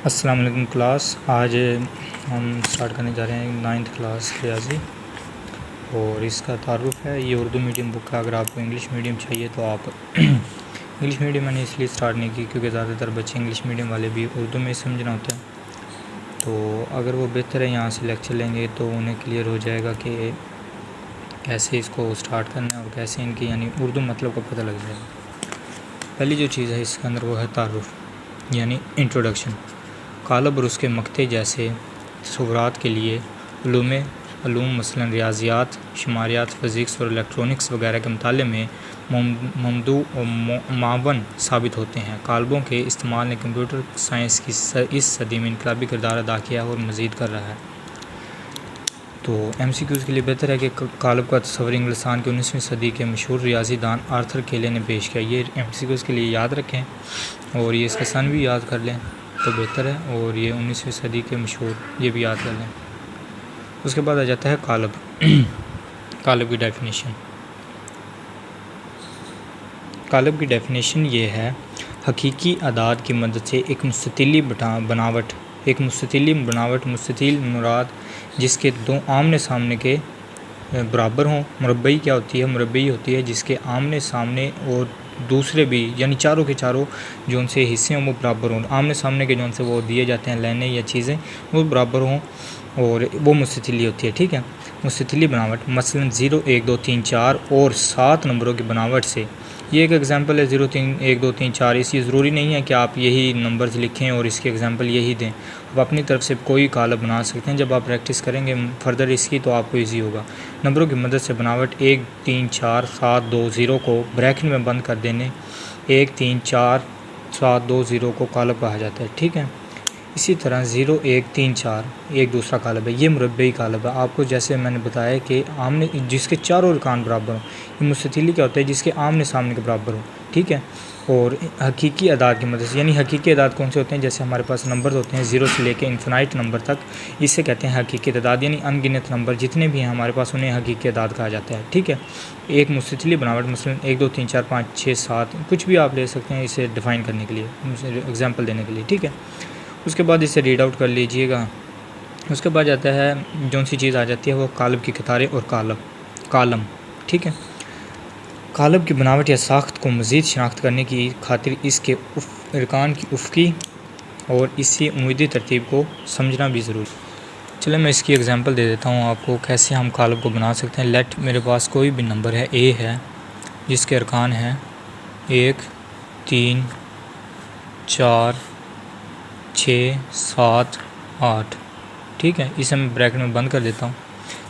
अस्सलाम वालेकुम क्लास। आज हम स्टार्ट करने जा रहे हैं 9th क्लास रियाजी और इसका तारुफ है। ये उर्दू मीडियम बुक है। अगर आपको इंग्लिश मीडियम चाहिए तो आप इंग्लिश मीडियम मैंने इसलिए स्टार्ट नहीं की क्योंकि ज़्यादातर बच्चे इंग्लिश मीडियम वाले भी उर्दू में समझना होता है, तो अगर वो बेहतर है यहाँ से लेक्चर लेंगे तो उन्हें क्लियर हो जाएगा कि कैसे इसको स्टार्ट करना है और कैसे इनकी यानी उर्दू मतलब का पता लग जाएगा। पहली जो चीज़ है इसके अंदर वो है तारुफ यानी इंट्रोडक्शन। कालब और उसके मकते जैसे सवारात के लिए उलूम मसलन रियाजियात, शुमारियात, फ़िज़िक्स और इलेक्ट्रॉनिक्स वगैरह के मुताले में ममदू और मावन साबित होते हैं। कालबों के इस्तेमाल ने कंप्यूटर साइंस की इस सदी में इनकलाबी किरदार अदा किया और मज़ीद कर रहा है। तो MCQs के लिए बेहतर है कि कालब का तस्वर इंग्लिस्तान के 19वीं सदी के मशहूर रियाजी दान आर्थर केले ने पेश किया। ये MCQs के लिए याद रखें और ये इसका सन भी याद कर लें तो बेहतर है, और ये 19वीं सदी के मशहूर ये भी याद कर लें। उसके बाद आ जाता है कालब। कालब की डेफिनेशन। कालब की डेफिनेशन ये है हकीकी अदाद की मदद से एक मुस्ततिल बनावट मुस्ततिल मुराद जिसके दो आमने सामने के बराबर हों। मुरब्बई क्या होती है? मुरब्बई होती है जिसके आमने सामने और दूसरे भी यानी चारों के चारों जो उनसे हिस्से हों वो बराबर हों। आमने सामने के जो उनसे वो दिए जाते हैं लाइनें या चीज़ें वो बराबर हों और वो मुस्ततिली होती है। ठीक है, मुस्ततिली बनावट मसलन 0 1 2 3 4 और 7 नंबरों की बनावट से। ये एक एग्जांपल है 0 3 1 2 3 4। इसलिए ज़रूरी नहीं है कि आप यही नंबर्स लिखें और इसके एग्जांपल यही दें। आप अपनी तरफ से कोई कालब बना सकते हैं। जब आप प्रैक्टिस करेंगे फर्दर इसकी तो आपको इजी होगा। नंबरों की मदद से बनावट 1 3 4 7 2 0 को ब्रैकेट में बंद कर देने 1 3 4 7 2 0 को कालब कहा जाता है। ठीक है, इसी तरह 0 1 3 4 एक दूसरा कालब है, ये मुरब्बई कालब है। आपको जैसे मैंने बताया कि आमने जिसके चारों अरकान बराबर हों। ये मुस्ततिली क्या होता है? जिसके आमने सामने के बराबर हो। ठीक है, और हकीकी अदाद की मदद से यानी हकीकी अदाद कौन से होते हैं? जैसे हमारे पास नंबर होते हैं 0 से लेकर इन्फिनाइट नंबर तक, इसे कहते हैं हकीकी अदाद यानी अनगिनत नंबर जितने भी हैं हमारे पास उन्हें हकीकी अदाद कहा जाता है। ठीक है, एक मुस्ततिली बनावट मसलन 1 2 3 4 5 6 7 कुछ भी आप ले सकते हैं इसे डिफ़ाइन करने के लिए, एग्जाम्पल देने के लिए। ठीक है, उसके बाद इसे रीड आउट कर लीजिएगा। उसके बाद जाता है जो सी चीज़ आ जाती है वो कालब की कतारें और कालम। ठीक है, कालब की बनावट या साख्त को मज़ीद शनाख्त करने की खातिर इसके अरकान की उफ़क़ी और इसी उम्मीदी तरतीब को समझना भी ज़रूरी। चलो मैं इसकी एग्जांपल दे देता हूँ आपको कैसे हम कालब को बना सकते हैं। लेट मेरे पास कोई भी नंबर है A है जिसके अरकान हैं 1 3 4 6 7 8। ठीक है, इसे मैं ब्रैकेट में बंद कर देता हूँ।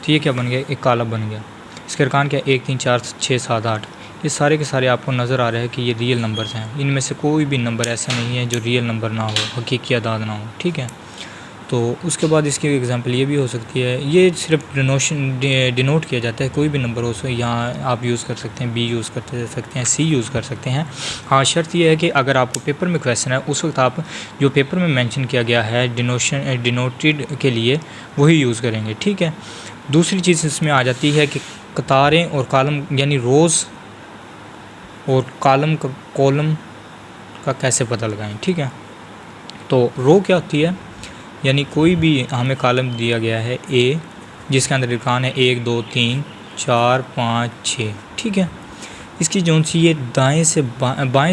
तो ये क्या बन गया? एक कालब बन गया। इसके अरकान क्या? 1 3 4 6 7 8। ये सारे के सारे आपको नज़र आ रहे हैं कि ये रियल नंबर्स हैं। इनमें से कोई भी नंबर ऐसा नहीं है जो रियल नंबर ना हो, हकीकी अदाद ना हो। ठीक है, तो उसके बाद इसकी एग्जांपल ये भी हो सकती है। ये सिर्फ डिनोट किया जाता है, कोई भी नंबर हो। सो यहाँ आप यूज़ कर सकते हैं B यूज़ कर सकते हैं, C यूज़ कर सकते हैं। हाँ, शर्त यह है कि अगर आपको पेपर में क्वेश्चन है उस वक्त आप जो पेपर में मेंशन किया गया है डिनोटेड के लिए वही यूज़ करेंगे। ठीक है, दूसरी चीज़ इसमें आ जाती है कि कतारें और कॉलम यानी रोज़ और कॉलम का कैसे पता लगाएं। ठीक है, तो रो क्या होती है? यानी कोई भी हमें कॉलम दिया गया है A जिसके अंदर अरकान है 1 2 3 4 5 6। ठीक है, इसकी जौन सी ये बाएं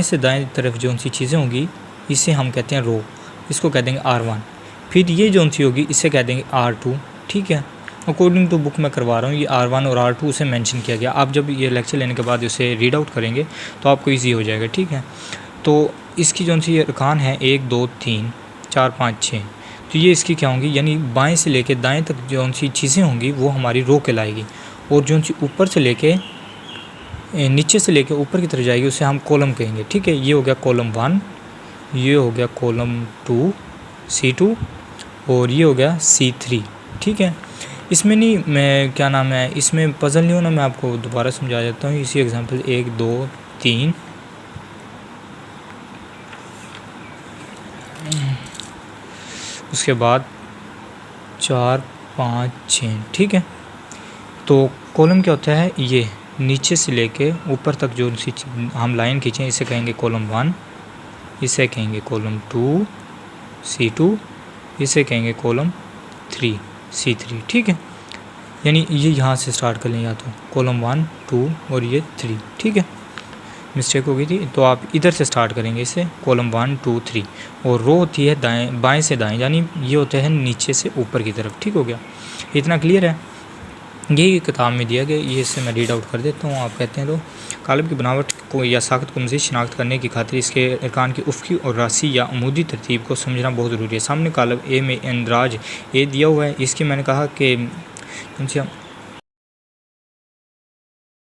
से दाएं तरफ जौन सी चीज़ें होंगी इसे हम कहते हैं रो, इसको कह देंगे R1। फिर ये जौन सी होगी इसे कह देंगे R2। ठीक है, अकॉर्डिंग टू बुक मैं करवा रहा हूँ, ये R1 और R2 से मेंशन किया गया। आप जब ये लेक्चर लेने के बाद उसे रीड आउट करेंगे तो आपको ईजी हो जाएगा। ठीक है, तो इसकी जौन सी अरकान है 1 2 3 4 5 6, तो ये इसकी क्या होंगी? यानी बाएं से लेके दाएं तक जौन सी चीज़ें होंगी वो हमारी रो कहलाएगी, और जौन सी ऊपर से लेके नीचे से लेके ऊपर की तरफ जाएगी उसे हम कॉलम कहेंगे। ठीक है, ये हो गया कॉलम 1, ये हो गया कॉलम 2 C2 और ये हो गया C3। ठीक है, इसमें नहीं मैं क्या नाम है इसमें पजल नहीं होना, मैं आपको दोबारा समझा देता हूँ। इसी एग्जांपल 1 2 3 उसके बाद 4 5 6। ठीक है, तो कॉलम क्या होता है? ये नीचे से लेके ऊपर तक जो सी हम लाइन खींचें इसे कहेंगे कॉलम 1, इसे कहेंगे कॉलम 2 C2, इसे कहेंगे कॉलम 3 C3, ठीक है। यानी ये यहाँ से स्टार्ट कर लें, या तो कॉलम 1 2 और ये 3, ठीक है। मिस्टेक हो गई थी, तो आप इधर से स्टार्ट करेंगे इसे, कॉलम 1 2 3, और रो होती है दाएं बाएं से दाएं, यानी ये होता है नीचे से ऊपर की तरफ, ठीक हो गया। इतना क्लियर है, यही किताब में दिया गया, ये इससे मैं रीड आउट कर देता हूँ। आप कहते हैं तो कालब की बनावट को या साख्त को मज़ीद शनाख्त करने की खातिर इसके अरकान की उफ़क़ी और रासी या अमूदी तरतीब को समझना बहुत ज़रूरी है। सामने कालब ए में इंदराज ए दिया हुआ है, इसकी मैंने कहा कि